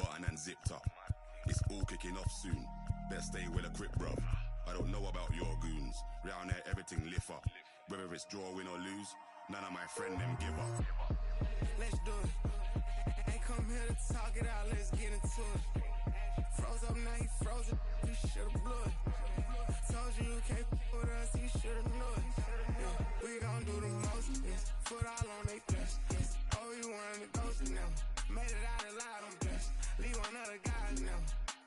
button and zipped up. It's all kicking off soon. Better stay well equipped, bruv. I don't know about your goons. Round there, everything lift up. Whether it's draw, win or lose, none of my friend them give up. Let's do it. Ain't come here to talk it out, let's get into it. Froze up, now he frozen. You should've blew it. Told you you can't with us, you should've knew it. Yeah, we gon' do the most, yes. Foot all on they flesh, yes. Oh, you wanted to ghost it now. Made it out alive, I'm blessed. Leave one other guys now.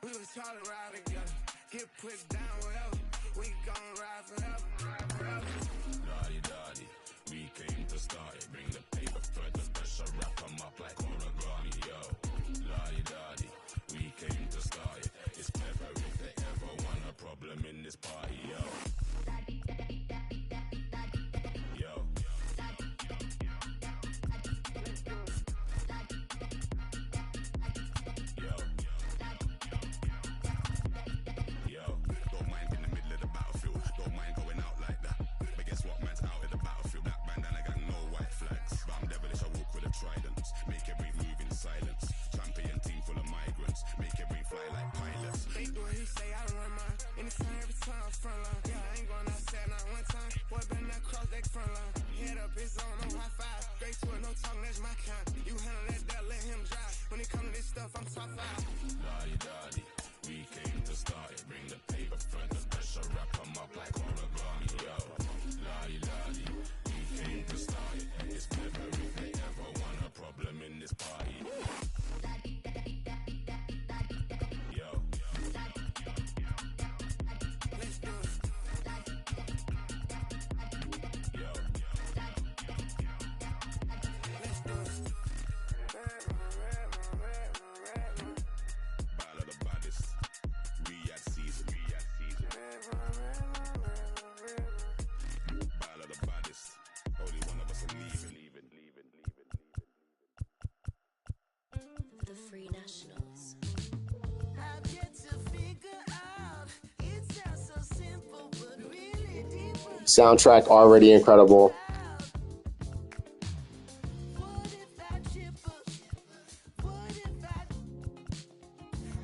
We was taught to ride together. Get pushed down wherever. We gon' ride forever. Daddy, we came to start it. Bring the paper for the pressure, wrap 'em up like origami, yo. Daddy, we came to start it. It's clever if they ever want a problem in this party, yo. Yo. Yo, don't mind in the middle of the battlefield. Don't mind going out like that. But guess what, man's out in the battlefield. Black bandana got no white flags. But I'm devilish, I walk with a trident. Make every move in silence. Champion team full of migrants. Make every fly like pilots. They do what he say, I run mine. Anytime, every time, front line. Yeah, I ain't going outside not one time. Boy, better not cross that front line. Head up, it's on, no high five. Straight to it, no talking, that's my kind. You handle that, let him drive. When it come to this stuff, I'm top five. Daddy, we came to start it. Bring the paper front, the pressure, wrap 'em up like origami, yo. Daddy, we came to start it. It's clever if they ever want a problem in this party. Yo. Let's do it. Yo. Let's do it. Battle of the baddest. Riyadh season. Battle of the baddest. Only one of us are leaving. The Free Nationals. I've yet to figure out. It sounds so simple, but really deep. Soundtrack already incredible. What if I chip up? What if I?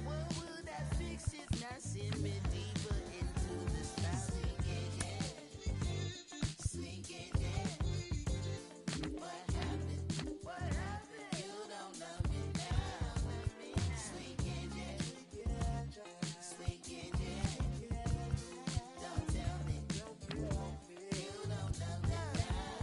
What would I fix if not send me deeper into the style? Sinking, yeah. What happened? You don't love me now. Sinking, yeah. Sinking, yeah. Don't tell me. You don't love me now.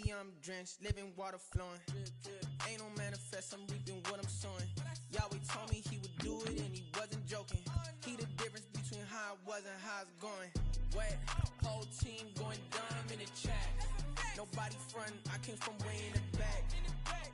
Baby, I'm drenched, living water flowing. Ain't no manifest, I'm reaping what I'm sowing. Yahweh told me he would do it and he wasn't joking. He the difference between how it was and how it's going. Wet, whole team going dumb in the chat. Nobody front, I came from way in the back.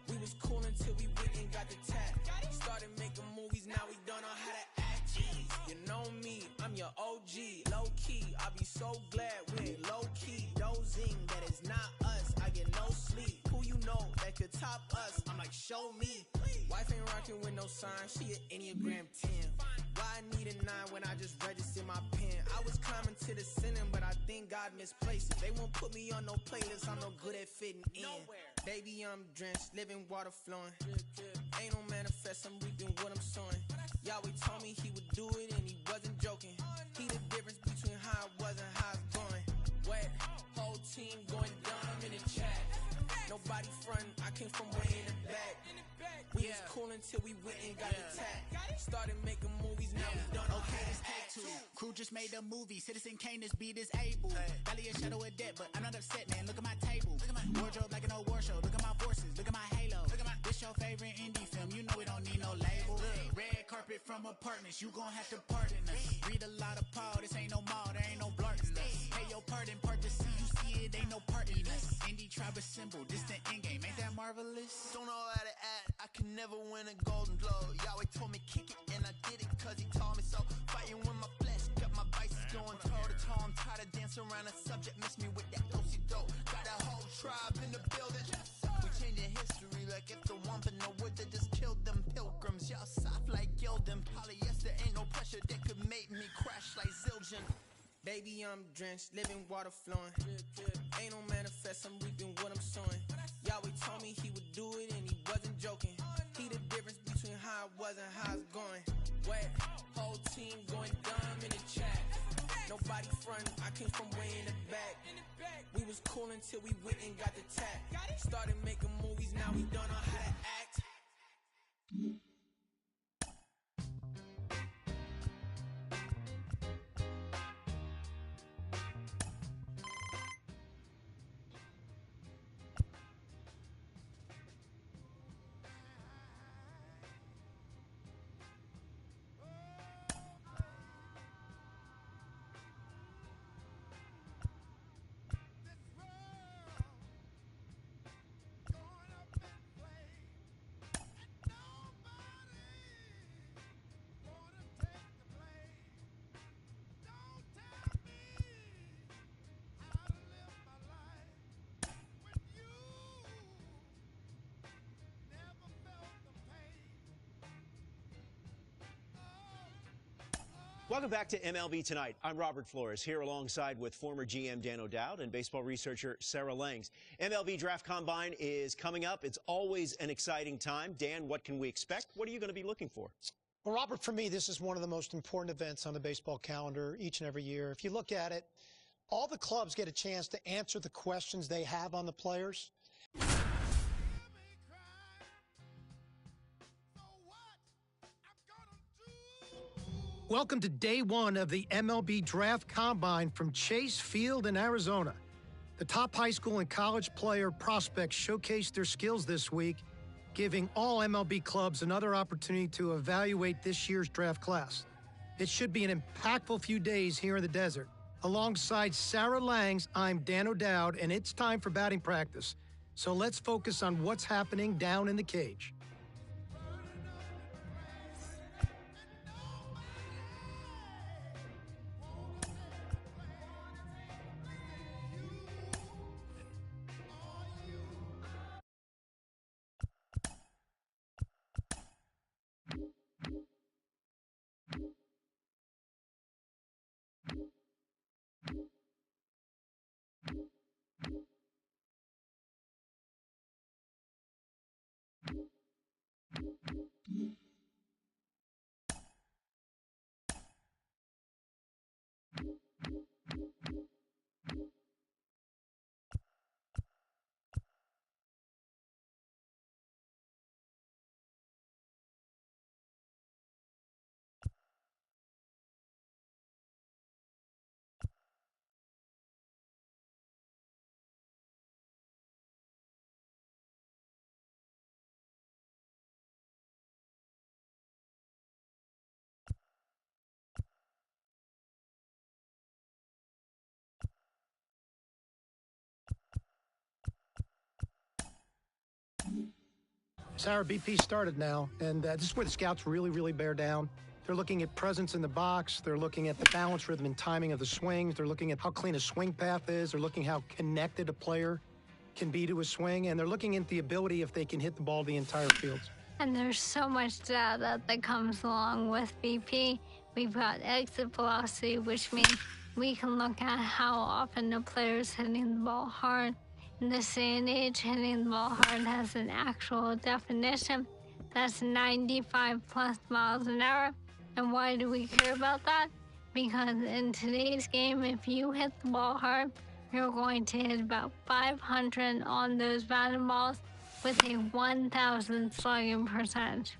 We was cool until we went and got the tap. Started making movies, now we don't know how to act. Jeez, you know me, I'm your OG. Low key, I'll be so glad we ain't low key. Dozing, that is not us, I get no sleep. Who you know that could top us? I'm like, show me. Wife ain't rocking with no sign, she an Enneagram 10. Why I need a 9 when I just registered my pen? I was climbing to the ceiling, but I think God misplaced it. They won't put me on no playlist, I'm no good at fitting in. Baby, I'm drenched, living water flowing. Ain't no manifest, I'm reaping what I'm sowing. Yahweh told me he would do it and he wasn't joking. He the difference between how it was and how it's going. Wet, whole team going dumb in the chat. Nobody front, I came from way in the back. We was cool until we went and got the tap. Started making movies, now we done. Okay, it's take two. Crew just made a movie. Citizen Kane is beat is able. Valley a shadow of death, but I'm not upset, man. Look at my table. Look at my wardrobe like an old war show. Look at my forces. Look at my halo. Look at my. This your favorite indie film. You know we don't need no label. Red carpet from apartments. You gon' have to pardon us. Read a lot of Paul. This ain't no mall. There ain't no blarting us. Pay your pardon, part to see. You see it, ain't no part in us. Indie tribe symbol. Distant end game. Ain't that marvelous? Don't know how to act, I can never win a golden globe. Yahweh told me kick it and I did it cause he told me so. Fighting with my flesh, got my biceps going toe to toe. I'm tired of dancing around a subject, miss me with that dosey dope. Got a whole tribe in the building. We changing history like if the wampin' no wood that just killed them pilgrims. Y'all soft like Gildan. Polyester ain't no pressure that could make me crash like Zildjian. Baby, I'm drenched, living water flowing. Ain't no manifest, I'm reaping what I'm sowing. Yahweh told me he would do it and he wasn't joking. He the difference between how it was and how it's going. Wet, whole team going dumb in the chat. Nobody front, I came from way in the back. We was cool until we went and got the tap. Started making movies, now we don't know how to act. Welcome back to MLB Tonight. I'm Robert Flores, here alongside with former GM Dan O'Dowd and baseball researcher Sarah Langs. MLB Draft Combine is coming up. It's always an exciting time. Dan, what can we expect? What are you going to be looking for? Well, Robert, for me, this is one of the most important events on the baseball calendar each and every year. If you look at it, all the clubs get a chance to answer the questions they have on the players. Welcome to day one of the MLB Draft Combine from Chase Field in Arizona. The top high school and college player prospects showcased their skills this week, giving all MLB clubs another opportunity to evaluate this year's draft class. It should be an impactful few days here in the desert. Alongside Sarah Langs, I'm Dan O'Dowd, and it's time for batting practice. So let's focus on what's happening down in the cage. Sarah, BP started now, and this is where the scouts really, really bear down. They're looking at presence in the box. They're looking at the balance, rhythm, and timing of the swings. They're looking at how clean a swing path is. They're looking how connected a player can be to a swing, and they're looking at the ability if they can hit the ball the entire field. And there's so much data that comes along with BP. We've got exit velocity, which means we can look at how often the player's hitting the ball hard. In this day and age, hitting the ball hard has an actual definition. That's 95 plus miles an hour. And why do we care about that? Because in today's game, if you hit the ball hard, you're going to hit about 500 on those batted balls with a 1,000 slugging percentage.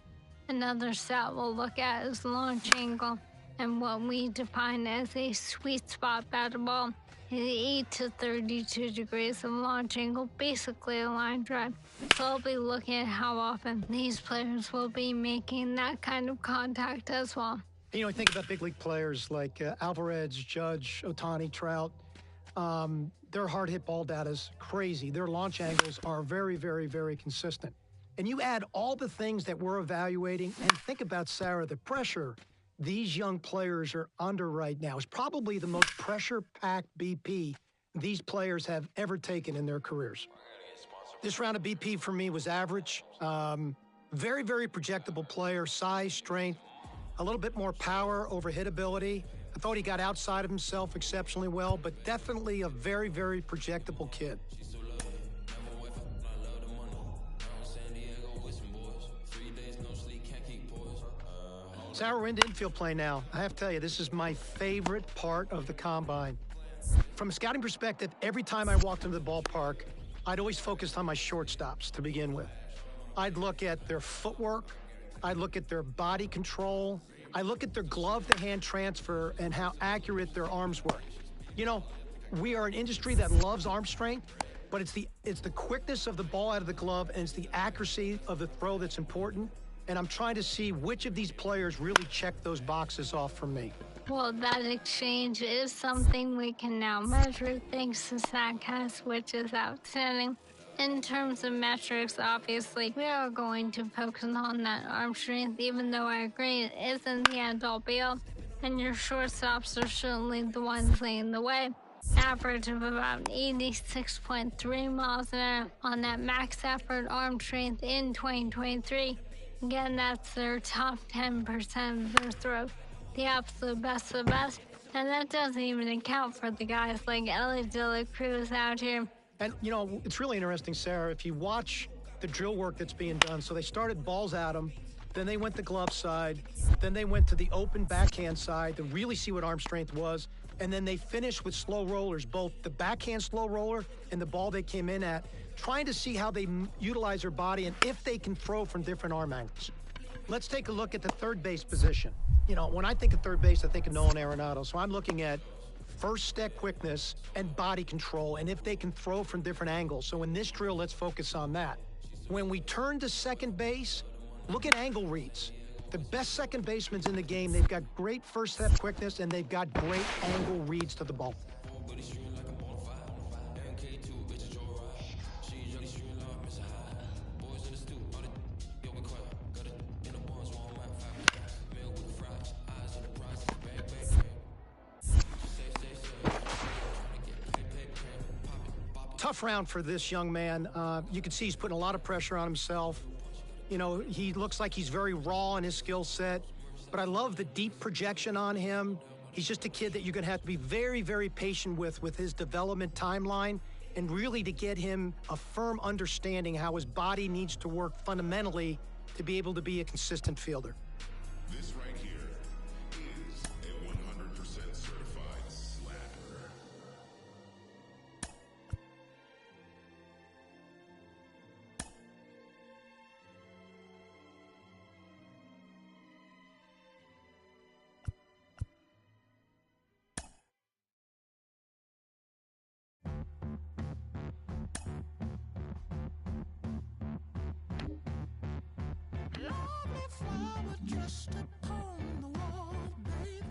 Another stat we'll look at is launch angle, and what we define as a sweet spot batted ball is 8 to 32 degrees of launch angle, basically a line drive. So I'll be looking at how often these players will be making that kind of contact as well. You know, I think about big league players like Alvarez, Judge, Ohtani, Trout. Their hard hit ball data is crazy. Their launch angles are very, very, very consistent. And you add all the things that we're evaluating, and think about, Sarah, the pressure these young players are under right now is probably the most pressure-packed BP these players have ever taken in their careers. This round of BP for me was average. Very, very projectable player, size, strength, a little bit more power over hit ability. I thought he got outside of himself exceptionally well, but definitely a very, very projectable kid. Sarah, we're into infield play now. I have to tell you, this is my favorite part of the combine. From a scouting perspective, every time I walked into the ballpark, I'd always focused on my shortstops to begin with. I'd look at their footwork. I'd look at their body control. I look at their glove-to-hand transfer and how accurate their arms work. You know, we are an industry that loves arm strength, but it's the quickness of the ball out of the glove and it's the accuracy of the throw that's important. And I'm trying to see which of these players really check those boxes off for me. Well, that exchange is something we can now measure thanks to StatCast, which is outstanding. In terms of metrics, obviously, we are going to focus on that arm strength, even though I agree it isn't the end-all be-all, and your shortstops are certainly the ones leading the way. Average of about 86.3 miles an hour on that max effort arm strength in 2023. Again, that's their top 10% of their throw, the absolute best of the best, and that doesn't even account for the guys like Elly De La Cruz out here. And, you know, it's really interesting, Sarah, if you watch the drill work that's being done. So they started balls at them, then they went to glove side, then they went to the open backhand side to really see what arm strength was, and then they finished with slow rollers, both the backhand slow roller and the ball they came in at, trying to see how they utilize their body and if they can throw from different arm angles. Let's take a look at the third base position. You know, when I think of third base, I think of Nolan Arenado. So I'm looking at first step quickness and body control, and if they can throw from different angles. So in this drill, let's focus on that. When we turn to second base, look at angle reads. The best second basemen in the game, they've got great first step quickness, and they've got great angle reads to the ball. Tough round for this young man. You can see he's putting a lot of pressure on himself. You know, he looks like he's very raw in his skill set, but I love the deep projection on him. He's just a kid that you're going to have to be very, very patient with his development timeline, and really to get him a firm understanding how his body needs to work fundamentally to be able to be a consistent fielder. This right here is a 100% certified slapper. Lovely flower dressed upon the wall, baby.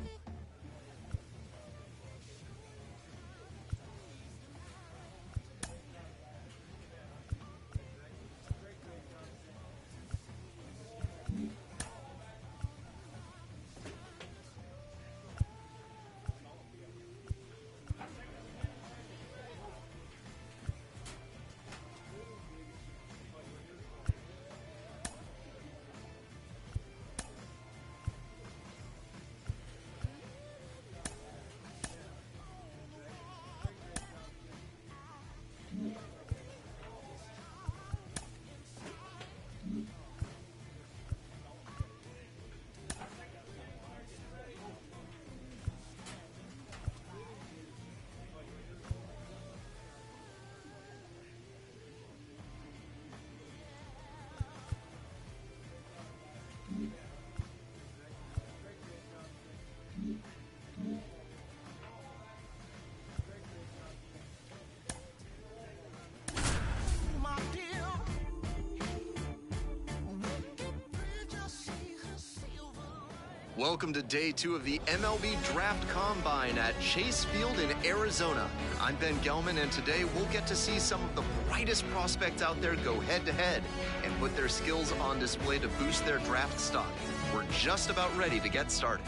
Welcome to day 2 of the MLB Draft Combine at Chase Field in Arizona. I'm Ben Gelman, and today we'll get to see some of the brightest prospects out there go head-to-head and put their skills on display to boost their draft stock. We're just about ready to get started.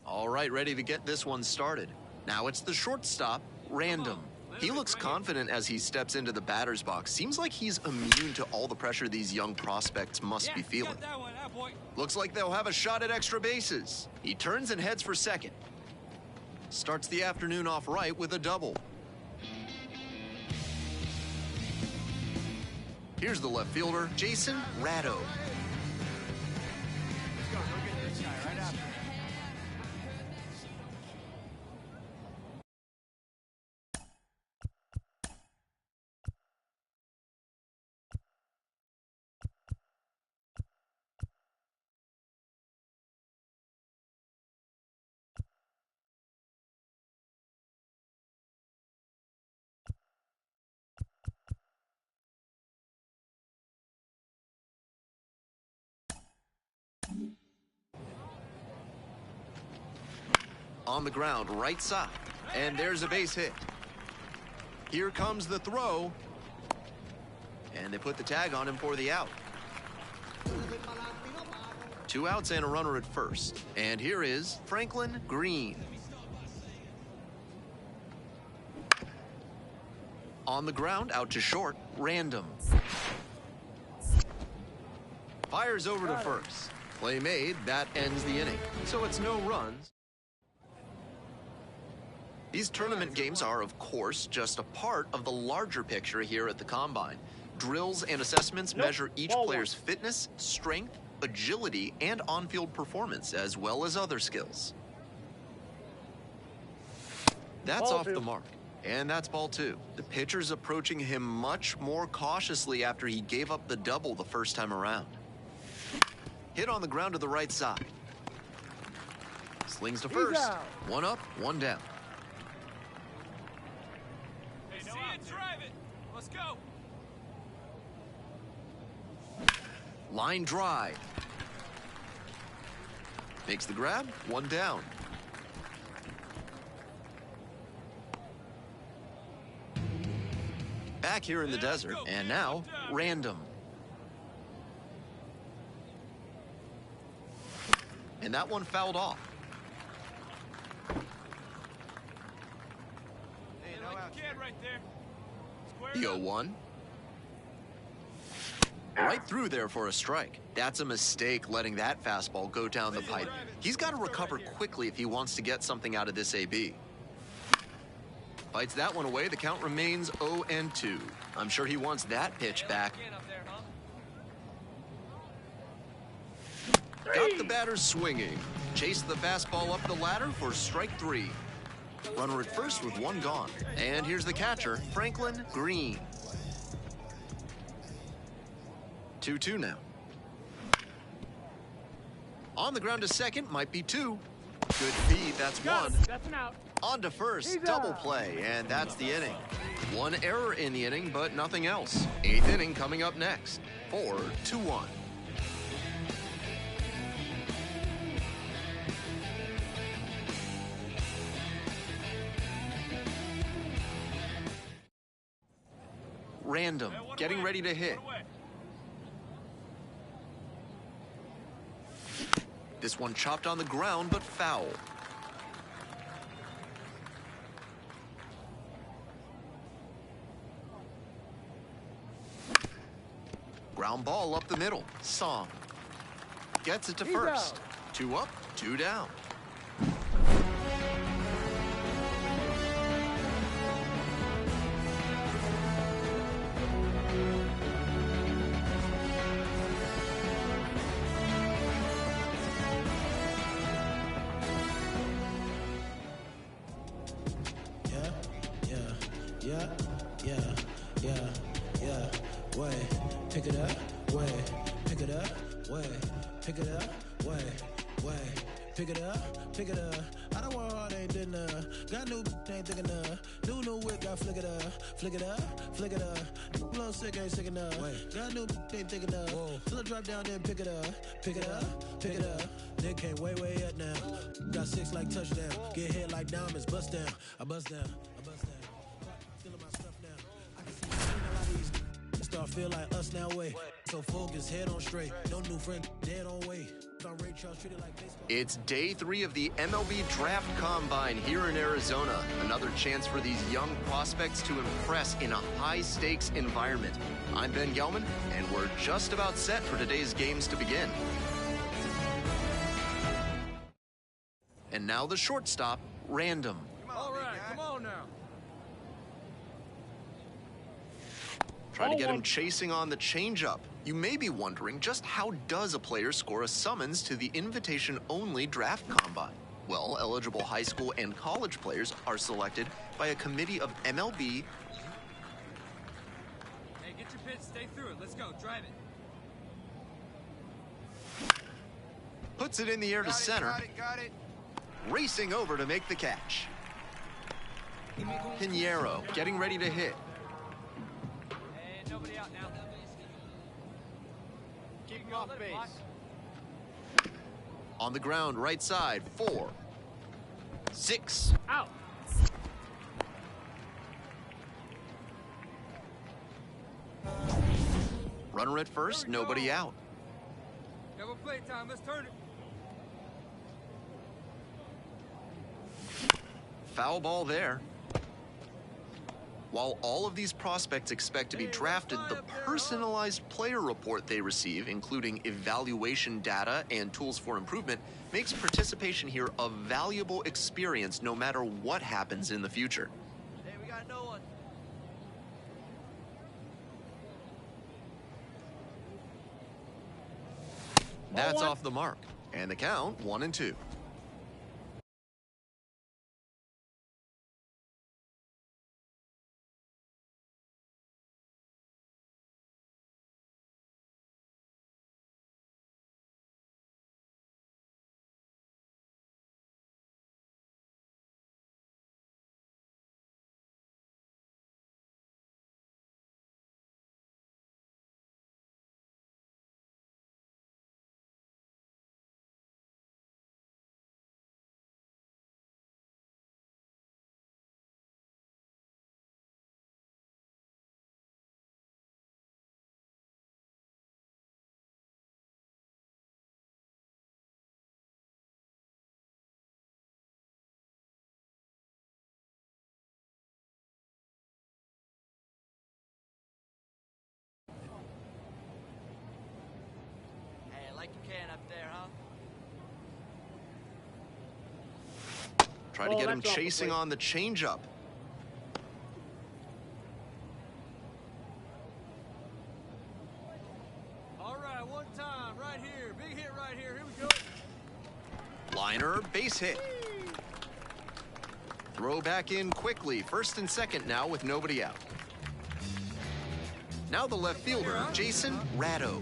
All right, ready to get this one started. Now it's the shortstop, Random. He looks confident as he steps into the batter's box. Seems like he's immune to all the pressure these young prospects must be feeling. Looks like they'll have a shot at extra bases. He turns and heads for second. Starts the afternoon off right with a double. Here's the left fielder, Jason Ratto. On the ground, right side, and there's a base hit. Here comes the throw, and they put the tag on him for the out. 2 outs and a runner at first, and here is Franklin Green. On the ground, out to short, Random. Fires over to first. Play made, that ends the inning, so it's no runs. These tournament games are, of course, just a part of the larger picture here at the Combine. Drills and assessments measure each player's fitness, strength, agility, and on-field performance, as well as other skills. That's off the mark, and that's ball 2. The pitcher's approaching him much more cautiously after he gave up the double the first time around. Hit on the ground to the right side. Slings to first. 1 up, 1 down. Let's go. Line drive. Makes the grab, 1 down. Back here in the desert, and now, Random. And that one fouled off. Hey, no out. Kid right there. The 0-1. Right through there for a strike. That's a mistake, letting that fastball go down the pipe. He's got to recover quickly if he wants to get something out of this AB. Fights that one away. The count remains 0-2. I'm sure he wants that pitch back. Got the batter swinging. Chased the fastball up the ladder for strike 3. Runner at first with 1 gone. And here's the catcher, Franklin Green. 2-2 now. On the ground to second, might be 2. Good feed, that's 1. That's an out. On to first, double play, and that's the inning. 1 error in the inning, but nothing else. 8th inning coming up next. 4-2-1. Random, getting ready to hit. This one chopped on the ground, but foul. Ground ball up the middle. Song. Gets it to first. 2 up, 2 down. Pick it up, way, pick it up, way, pick it up, way, Pick it up, pick it up. I don't want hard, ain't did enough. Got new, ain't thick enough. New whip, got flick it up, flick it up, flick it up. Blow sick, ain't sick enough. Got new, ain't thick enough. Till I drop down, then pick it up, pick it up, pick it up. They came way up now. Got 6 like touchdown. Get hit like diamonds, bust down. I bust down, I bust down. Feeling my stuff now. I can see a lot of these start feel like us now, wait. So focus, head on straight. No new friend, dead on way. It's day 3 of the MLB Draft Combine here in Arizona. Another chance for these young prospects to impress in a high-stakes environment. I'm Ben Gelman, and we're just about set for today's games to begin. And now the shortstop, Random. All right, come on now. Try to get him chasing on the changeup. You may be wondering, just how does a player score a summons to the invitation-only draft combine? Well, eligible high school and college players are selected by a committee of MLB. Hey, get your pitch, stay through it. Let's go, drive it. Puts it in the air to center. Got it. Racing over to make the catch. Pinheiro getting ready to hit. And nobody out now. Keeping off base. On the ground, right side, 4, 6. Out. Runner at first, nobody out. Double play time, let's turn it. Foul ball there. While all of these prospects expect to be drafted, the personalized player report they receive, including evaluation data and tools for improvement, makes participation here a valuable experience no matter what happens in the future. Hey, we got no one. That's off the mark. And the count, 1-2. Like you can up there, huh? Try to get him chasing on the changeup. All right, one time, right here. Big hit right here. Here we go. Liner, base hit. Throw back in quickly. First and second now with nobody out. Now the left fielder, Jason Ratto.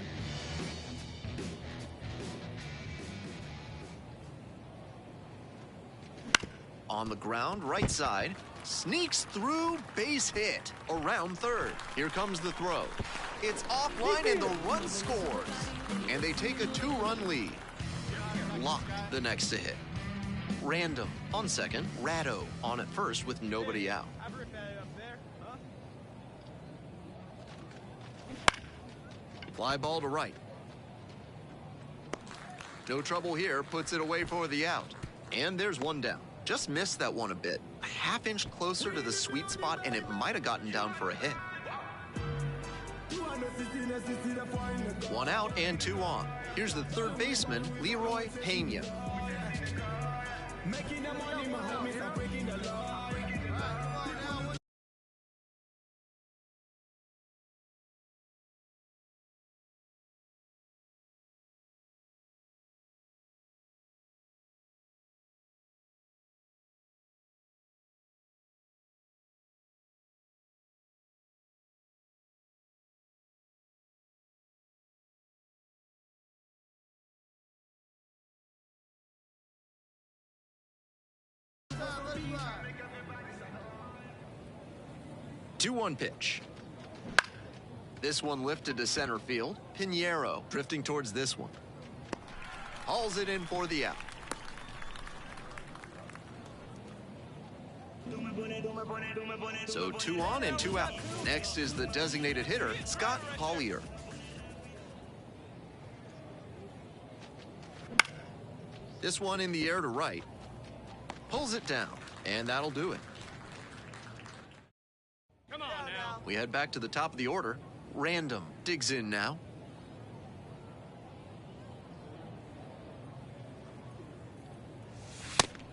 On the ground, right side, sneaks through, base hit, around third. Here comes the throw. It's offline and the run scores. And they take a 2-run lead. Lock the next to hit. Random on second, Ratto on at first with nobody out. Fly ball to right. No trouble here, puts it away for the out. And there's one down. Just missed that one a bit. A half-inch closer to the sweet spot, and it might have gotten down for a hit. 1 out and 2 on. Here's the third baseman, Leroy Pena. 2-1 pitch. This one lifted to center field. Pinheiro drifting towards this one. Hauls it in for the out. So 2 on and 2 out. Next is the designated hitter, Scott Collier. This one in the air to right. Pulls it down, and that'll do it. Come on now. We head back to the top of the order. Random digs in now.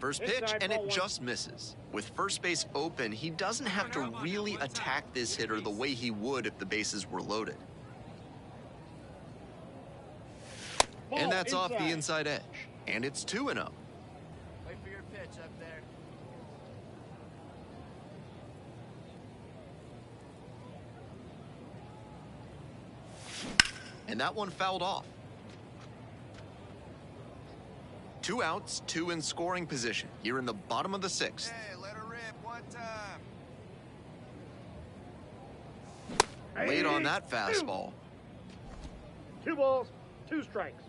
First pitch, and it just misses. With first base open, he doesn't have to really attack this hitter the way he would if the bases were loaded. And that's off the inside edge. And it's 2-0. Wait for your pitch up there. And that one fouled off. 2 outs, 2 in scoring position. Here in the bottom of the 6th. Hey, let her rip one time. Late on that fastball. 2 balls, 2 strikes.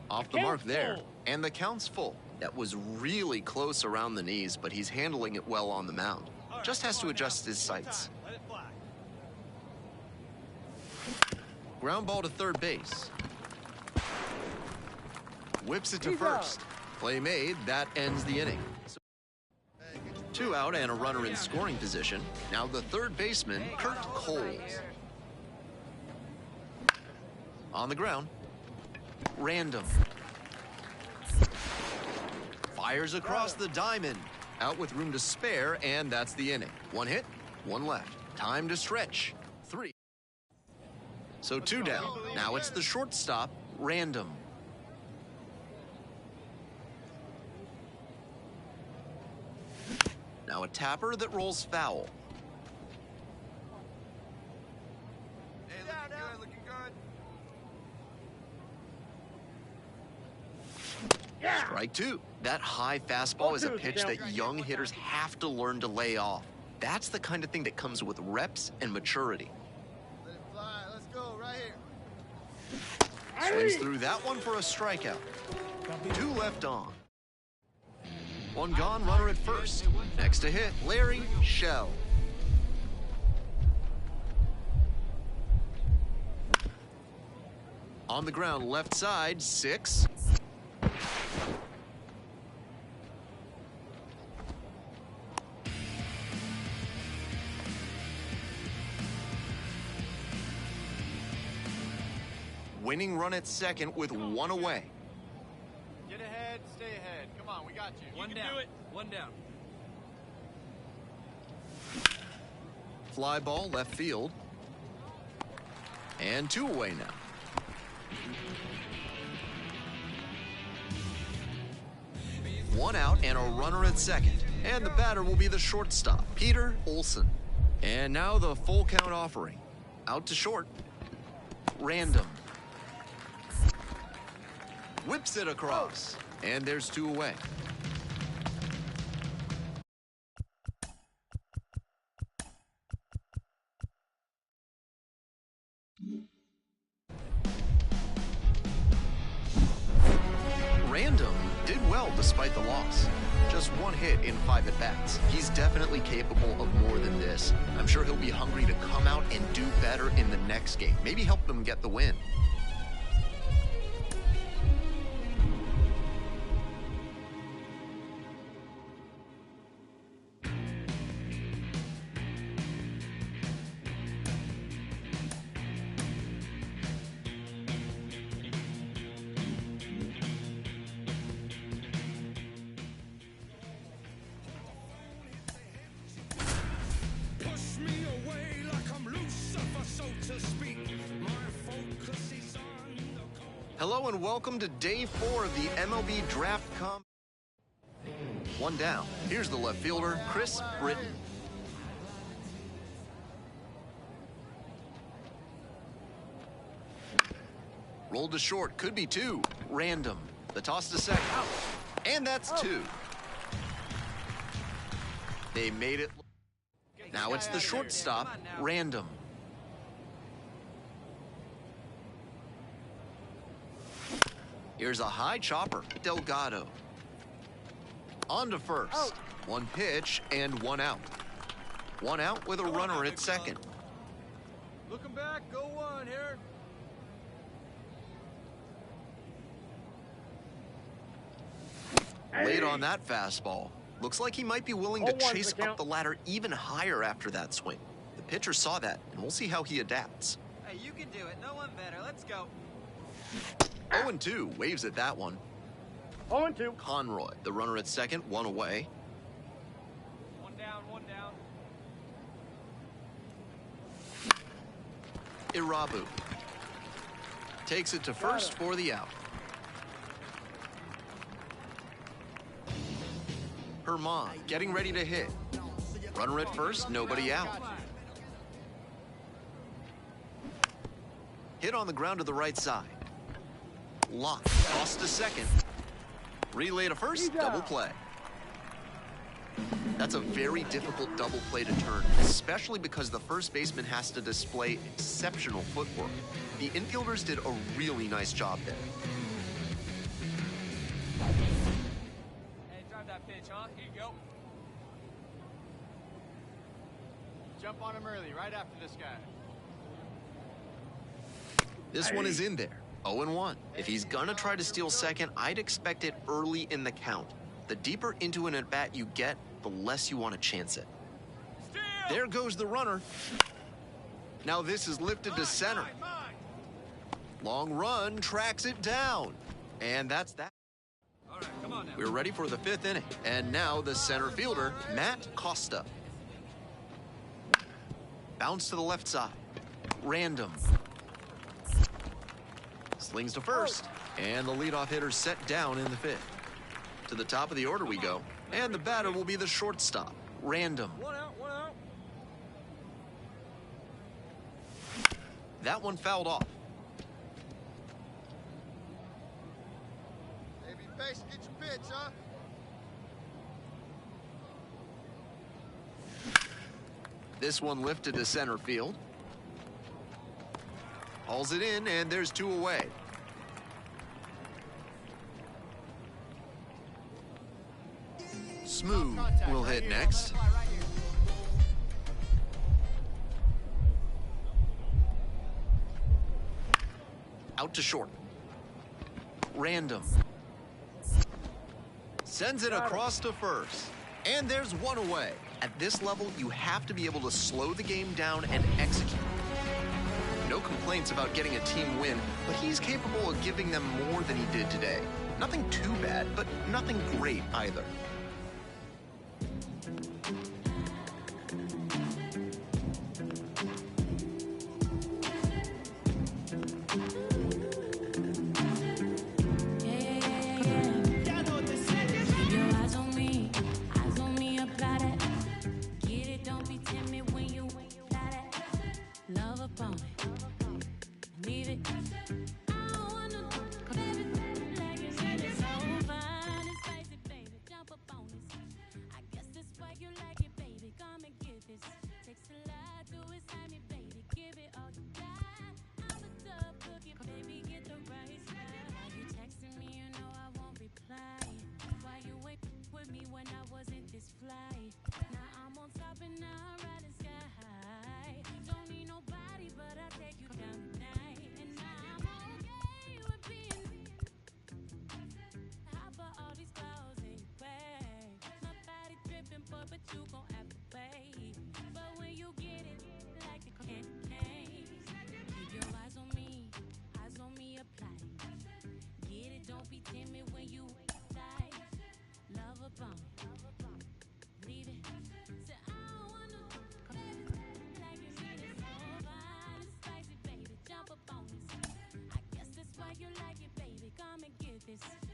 Off the mark there. And the count's full. That was really close around the knees, but he's handling it well on the mound. Just has to adjust his sights. Ground ball to third base. Whips it to first. Play made. That ends the inning. 2 out and a runner in scoring position. Now the third baseman, Kurt Coles. On the ground. Random. Fires across the diamond. Out with room to spare, and that's the inning. 1 hit, 1 left. Time to stretch. 3. So 2 down. Now it's the shortstop, Random. Now a tapper that rolls foul. Hey, looking good, looking good. Strike 2. That high fastball is a pitch that young hitters have to learn to lay off. That's the kind of thing that comes with reps and maturity. Let it fly. Let's go right here. Swings through that one for a strikeout. 2 left on. 1 gone, runner at first. Next to hit, Larry Shell. On the ground, left side, 6. Winning run at second with 1 away. Get ahead, stay ahead. Come on, we got you. One down. Do it. 1 down. Fly ball left field. And 2 away now. One out and a runner at second. And the batter will be the shortstop, Peter Olson. And now the full count offering. Out to short. Random. Whips it across. And there's 2 away. Random did well despite the loss. Just 1 hit in 5 at-bats. He's definitely capable of more than this. I'm sure he'll be hungry to come out and do better in the next game. Maybe help them get the win. Hello and welcome to day 4 of the MLB Draft Combine. 1 down. Here's the left fielder, Chris Britton. Rolled to short, could be 2. Random. The toss to second. And that's 2. They made it. Now it's the shortstop, Random. Here's a high chopper, Delgado. On to first. 1 pitch and 1 out. 1 out with a runner at second. Looking back, go 1 here. Late on that fastball. Looks like he might be willing to chase up the ladder even higher after that swing. The pitcher saw that, and we'll see how he adapts. Hey, you can do it. No one better. Let's go. 0-2, waves at that one. 0-2. Conroy, the runner at second, 1 away. 1 down, 1 down. Irabu takes it to first for the out. Herman getting ready to hit. Runner at first, nobody out. Hit on the ground to the right side. Lock, toss to second. Relay to first, double play. That's a very difficult double play to turn, especially because the first baseman has to display exceptional footwork. The infielders did a really nice job there. Hey, drive that pitch, huh? Here you go. Jump on him early, right after this guy. This one is in there, 0-1. If he's gonna try to steal second, I'd expect it early in the count. The deeper into an at-bat you get, the less you want to chance it. There goes the runner. Now this is lifted to center. Long run tracks it down. And that's that. All right, come on now. We're ready for the 5th inning. And now the center fielder, Matt Costa. Bounce to the left side. Random. Slings to first. And the leadoff hitter set down in the 5th. To the top of the order we go. And the batter will be the shortstop, Random. 1 out, 1 out. That one fouled off. Baby face, get your pitch, huh? This one lifted to center field. Hauls it in, and there's 2 away. Smooth will hit next. Out to short. Random. Sends it across to first. And there's 1 away. At this level, you have to be able to slow the game down and execute. No complaints about getting a team win, but he's capable of giving them more than he did today. Nothing too bad, but nothing great either.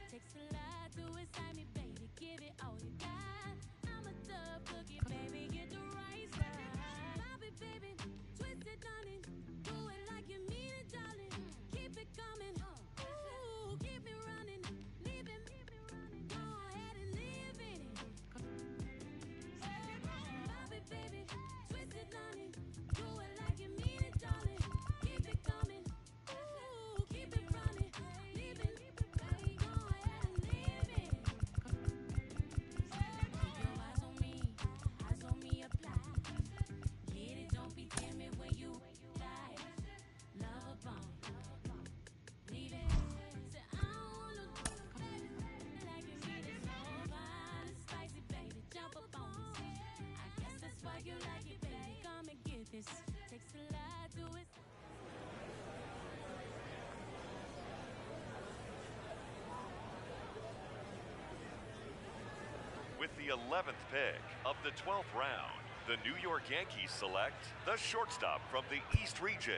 Takes a lot to excite me, baby. Give it all you got. I'm a thug boogie, baby. Get the right side. Pop it, baby. Twist it, darling. Do it like you mean it, darling. Keep it coming. the 11th pick of the 12th round, the New York Yankees select the shortstop from the East region.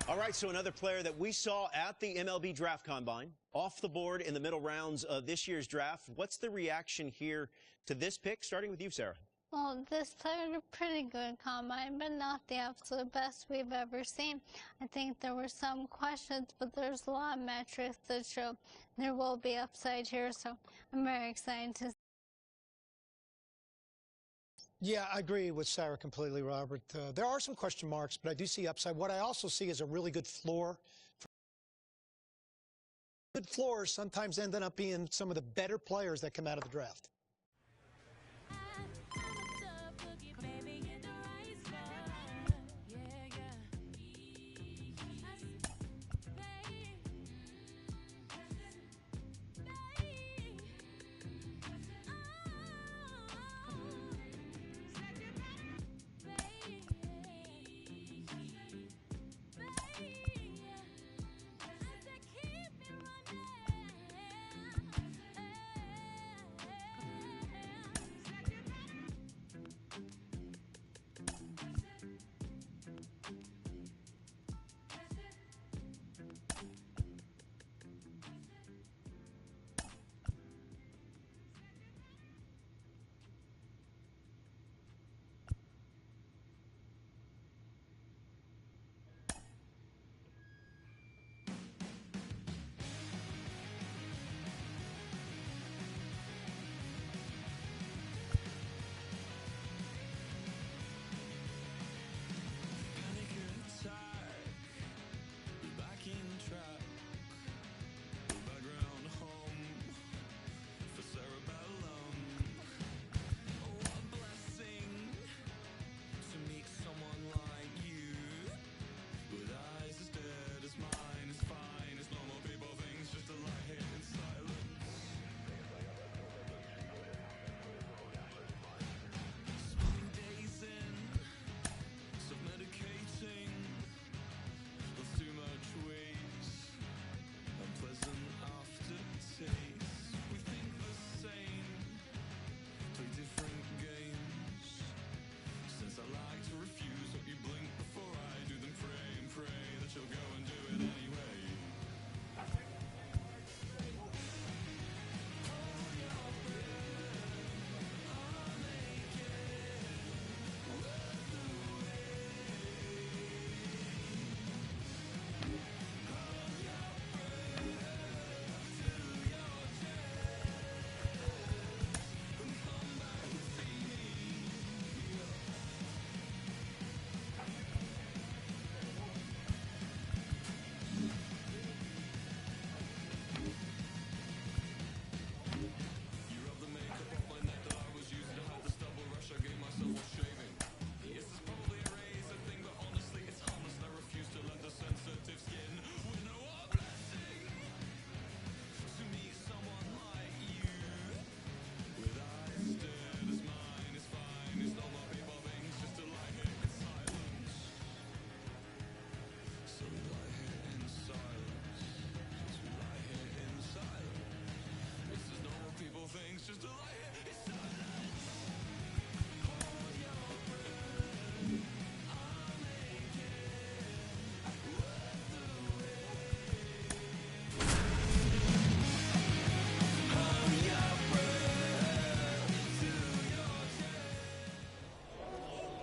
All right, so another player that we saw at the MLB Draft Combine, off the board in the middle rounds of this year's draft. What's the reaction here to this pick? Starting with you, Sarah. Well, this played a pretty good combine, but not the absolute best we've ever seen. I think there were some questions, but there's a lot of metrics that show there will be upside here, so I'm very excited to see. Yeah, I agree with Sarah completely, Robert. There are some question marks, but I do see upside. What I also see is a really good floor. Good floors sometimes end up being some of the better players that come out of the draft.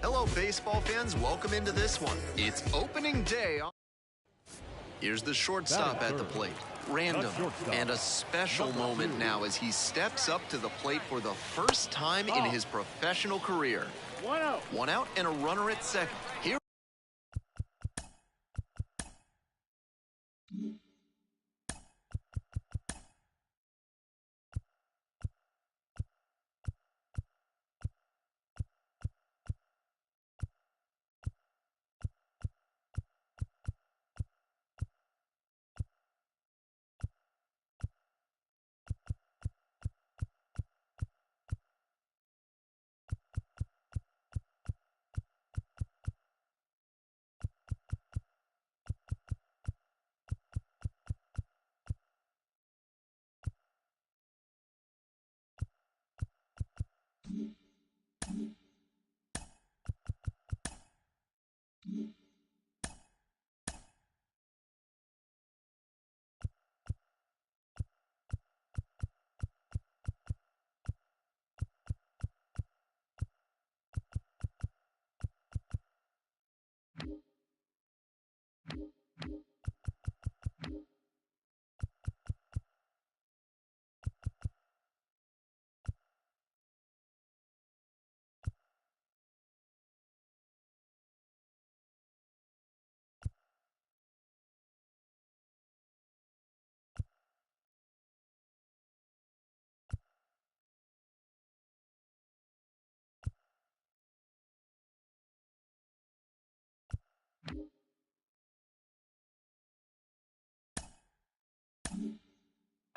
Hello, baseball fans. Welcome into this one. It's opening day. Here's the shortstop at the plate. Random. And a special moment now as he steps up to the plate for the first time in his professional career. 1-0. 1 out and a runner at second. Here.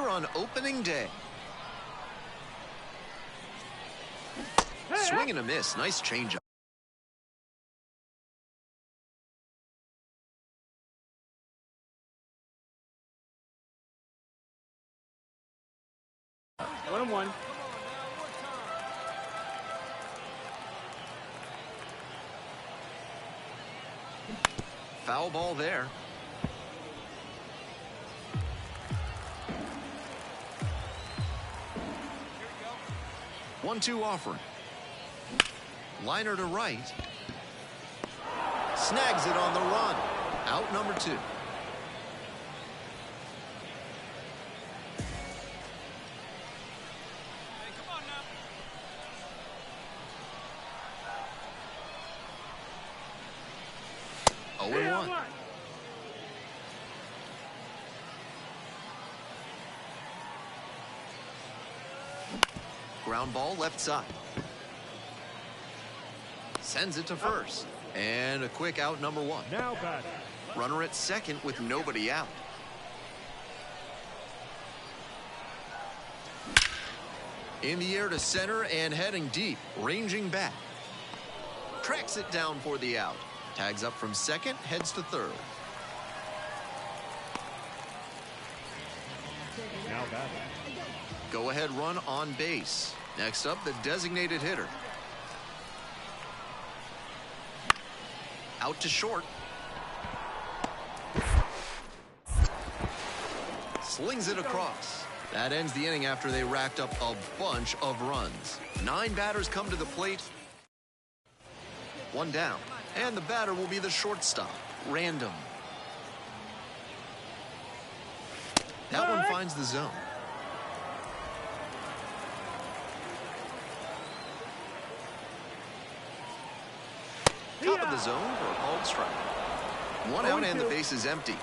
On opening day. Swing and a miss. Nice changeup. One and one. Foul ball there. One-two offering. Liner to right. Snags it on the run. Out number 2. Oh, and 1. Ground ball left side. Sends it to first. And a quick out number 1. Now batting. Runner at second with nobody out. In the air to center and heading deep. Ranging back. Tracks it down for the out. Tags up from second, heads to third. Now batting. Go ahead run on base. Next up, the designated hitter. Out to short. Slings it across. That ends the inning after they racked up a bunch of runs. 9 batters come to the plate. 1 down. And the batter will be the shortstop. Random. That one finds the zone. Top of the zone for a called strike. 1 out and the base is empty.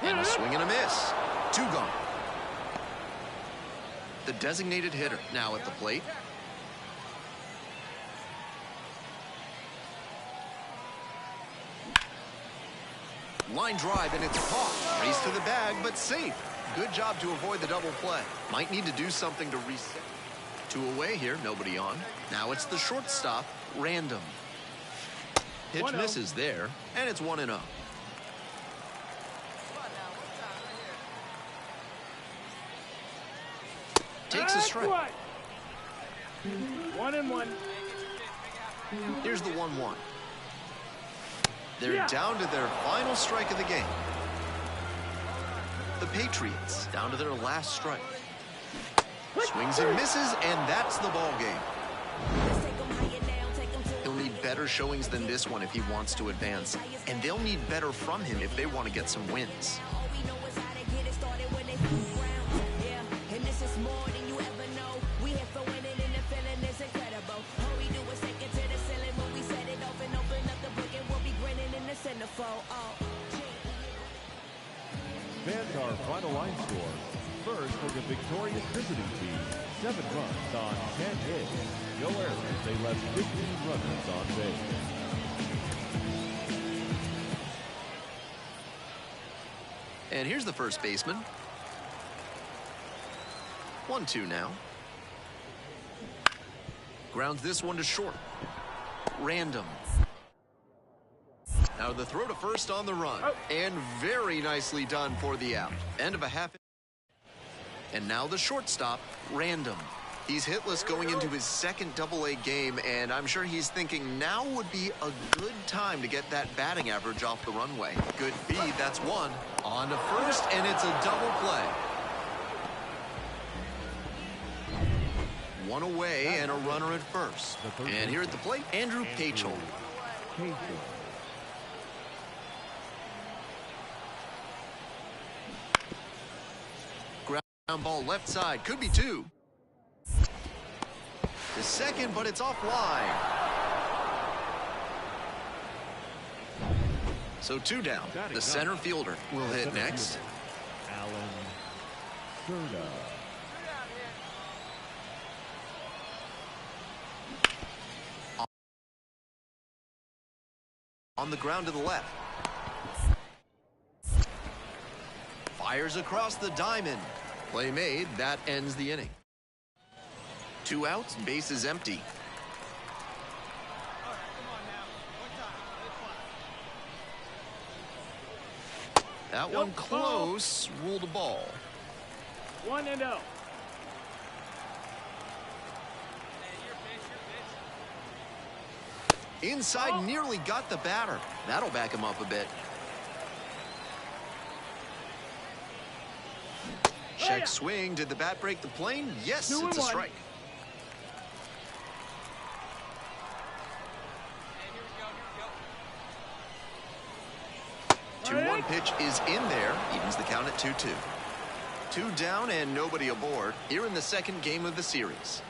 And a swing and a miss. 2 gone. The designated hitter now at the plate. Line drive and it's caught. Race to the bag, but safe. Good job to avoid the double play. Might need to do something to reset. 2 away here, nobody on. Now it's the shortstop, Random. Pitch misses there, and it's 1-0. Takes a strike. 1-1. Here's the 1-1. They're down to their final strike of the game. The Patriots down to their last strike. Swings and misses, and that's the ball game. He'll need better showings than this one if he wants to advance, and they'll need better from him if they want to get some wins. Fans our final line score. First for the victorious visiting team, 7 runs on 10 hits. No errors. They left 15 runners on base. And here's the first baseman. 1-2 now. Grounds this one to short. Random. Now the throw to first on the run. And very nicely done for the out. End of a half. And now the shortstop, Random. He's hitless going into his second Double-A game, and I'm sure he's thinking now would be a good time to get that batting average off the runway. Good feed, that's 1. On to first, and it's a double play. 1 away and a runner at first. And here at the plate, Andrew Pachel. Ground ball left side, could be 2. The second, but it's offline. So 2 down. The center fielder will hit next. Alan Serta. On the ground to the left. Fires across the diamond. Play made. That ends the inning. 2 outs, bases empty. That one close. Ruled a ball. 1-0. Inside, nearly got the batter. That'll back him up a bit. Check swing. Did the bat break the plane? Yes, it's a strike. Two 2-1 pitch is in there. Evens the count at 2-2. 2 down and nobody aboard here in the second game of the series.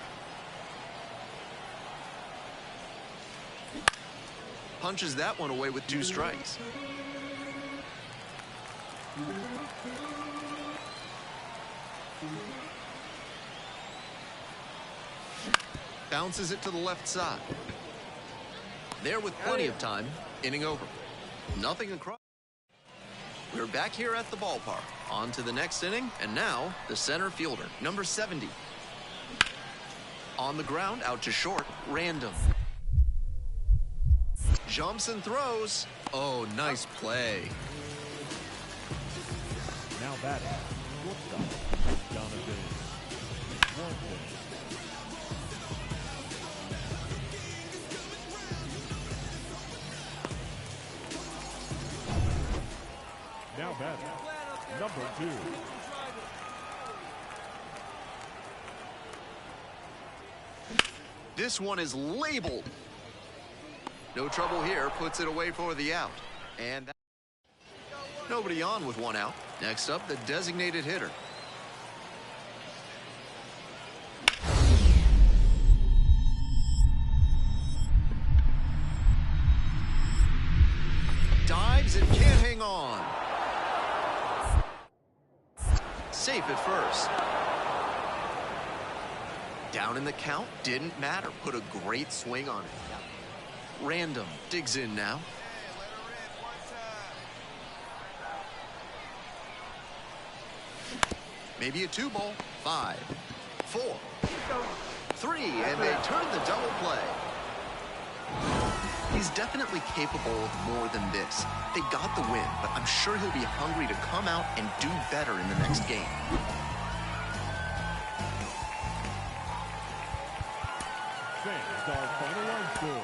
Punches that one away with 2 strikes. Bounces it to the left side. There with plenty of time. Inning over. Nothing across. We're back here at the ballpark. On to the next inning, and now the center fielder, number 70. On the ground, out to short, Random. Jumps and throws. Oh, nice play. Now batting, shortstop, Jonathan Swanson. Now batting, number 2. This one is labeled. No trouble here, puts it away for the out. And nobody on with 1 out. Next up, the designated hitter. Dives and can't hang on. Safe at first. Down in the count, didn't matter. Put a great swing on it. Random digs in now. Maybe a 2-ball. 5, 4, 3, and they turn the double play. He's definitely capable of more than this. They got the win, but I'm sure he'll be hungry to come out and do better in the next game. Fans, our final line score.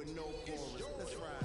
with no chorus. Let's ride.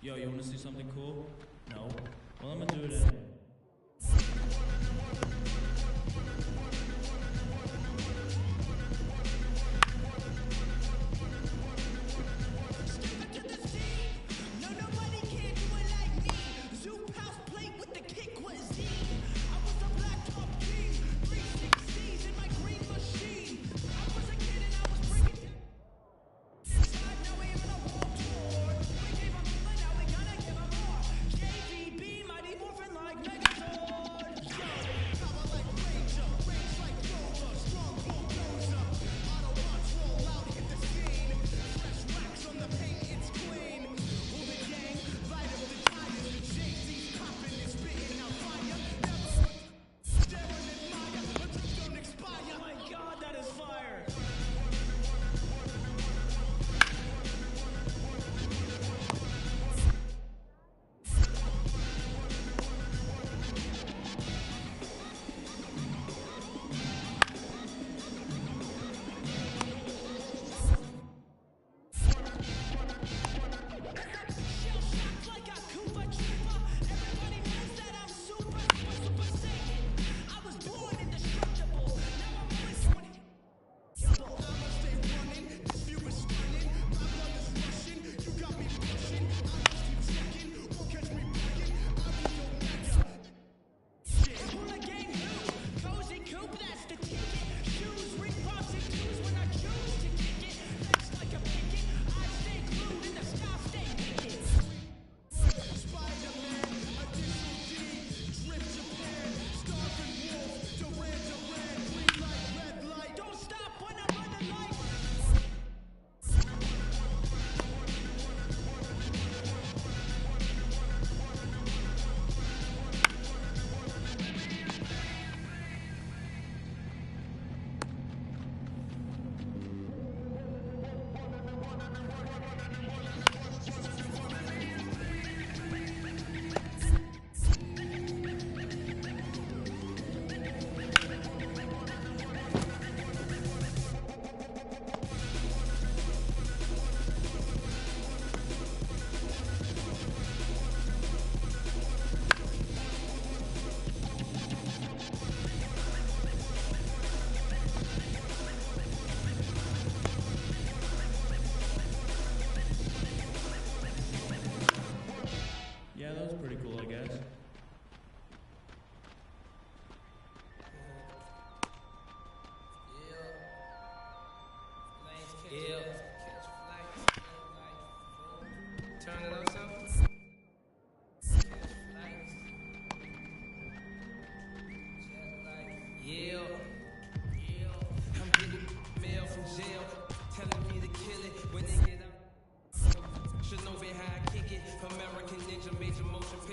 Yo, you want to see something cool? No? Well, I'm gonna do it anyway. Yeah.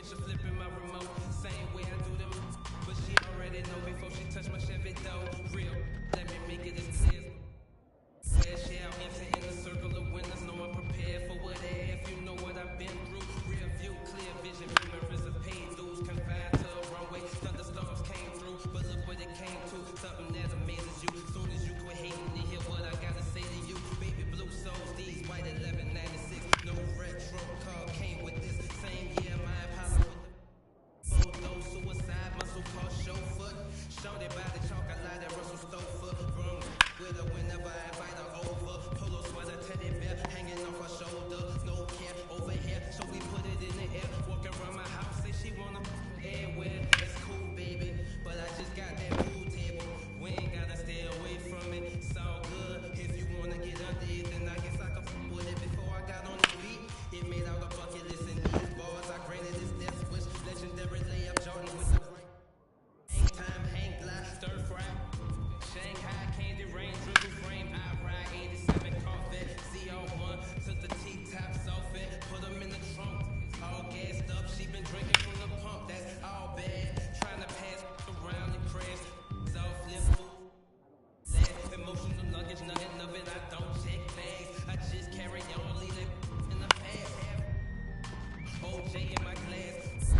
picture flipping my remote. Same way I do them, but she already know before she touch my Chevy though. Real, let me make it as clear. Flash out, enter in the circle of winners. Know I'm prepared for whatever. If you know what I've been through, real view, clear vision, memories of paid dues. Confined to a runway, thunderstorms came through, but look what it came to. Something that amazes you. Soon as you quit hating to hear what I gotta say to you, baby blue souls, these white 1196. No retro car came with this same year. My Impala with the photo suicide muscle car chauffeur. Shorty by the chalk, I lied at Russell Stover. Room with her whenever I invite her over. Polo sweater, teddy bear hanging off her shoulder. No care over here, so we put it in the air. Walking around my house, say she wanna airwear. It's cool, baby, but I just got that pool table. We ain't gotta stay away from it. It's all good. If you wanna get under it, then I guess I can f with it. Before I got on the beat, it made out a bucket list in these bars. I granted this death wish. Legendary layup, Jordan with the hang time, hang glide, stir fry. Shanghai candy rain, drizzle frame. I ride 87 Corvette, CO1. Took the T-tops off it, put them in the trunk. All gassed up, she been drinking from the pump. That's all bad. Trying to pass around and crash. Off lift. Emotional luggage, nothing of it. I don't check bags. I just carry on, leave it in the past. OJ in my glass.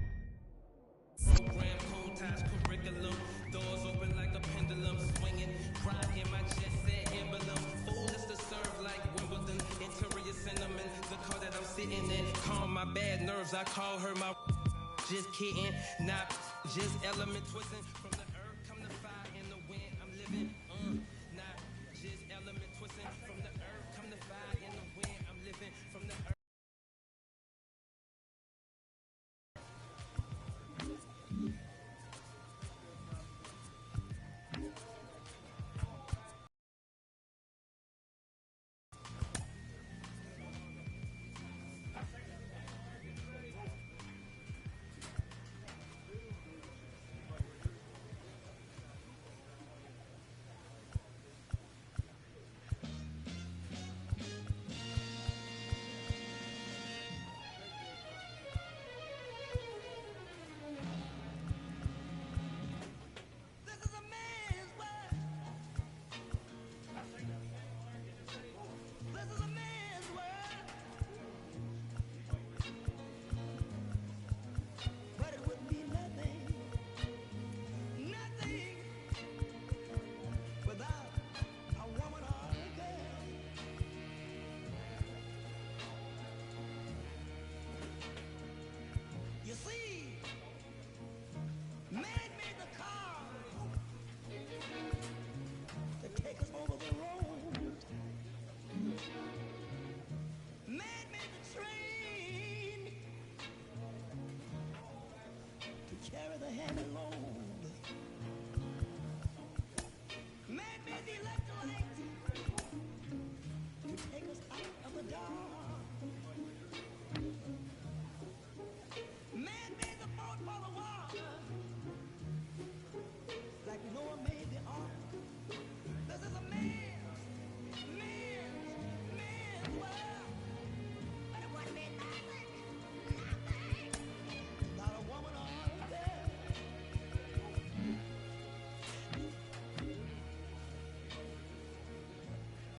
Program, cool ties, curriculum. Doors open like a pendulum, swinging. Pride in my chest, set emblem. Foolish to serve like Wimbledon. Interior cinnamon, the car that I'm sitting in. Calm my bad nerves, I call her my. Just kidding, not just element twisting. From the earth come the fire and the wind. I'm living, not just element twisting. From the earth come the fire and the wind. I'm living from the earth. Carry the hand alone.